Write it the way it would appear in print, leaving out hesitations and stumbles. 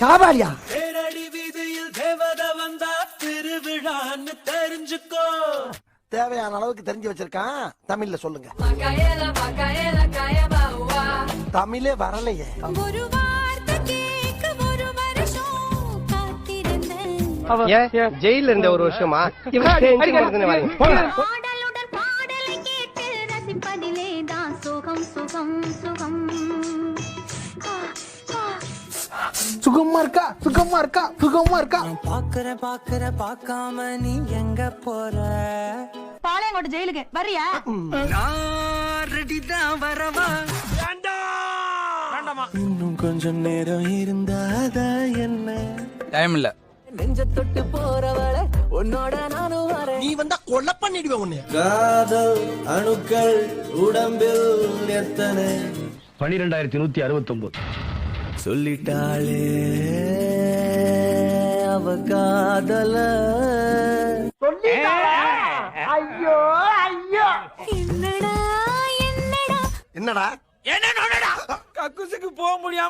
காவாலியா தேரடி வீதியில் தேவத வந்தா திருவிழான்னு தெரிஞ்சுக்கோ. தேவையான அளவுக்கு தெரிஞ்சு வச்சிருக்கான். தமிழ்ல சொல்லுங்க. தமிழே வரலையே. ஜெயில இருந்த ஒரு வருஷமா சுகமா இருக்கா சுகமா இருக்கா சுகமா இருக்கா. பாக்குற பாக்காம நீ எங்க போற? பாளையங்கோட்டை ஜெயிலுக்கு வரியா? நான் ரெடி தான் வரவா. இன்னும் கொஞ்சம் நேரம் இருந்தாதா என்ன? டைம் இல்ல. நெஞ்ச தொட்டு போறவள உன்னோட நானும் வரேன். நீ வந்தா கொலை பண்ணிடுவேன் உன்னை. காதல் அணுக்கள் உடம்பில் எத்தனை? 12169. சொல்லிட்டாளே அவ காதல. ஐயோ ஐயோ என்னடா என்ன கக்குசுக்கு போக முடியாம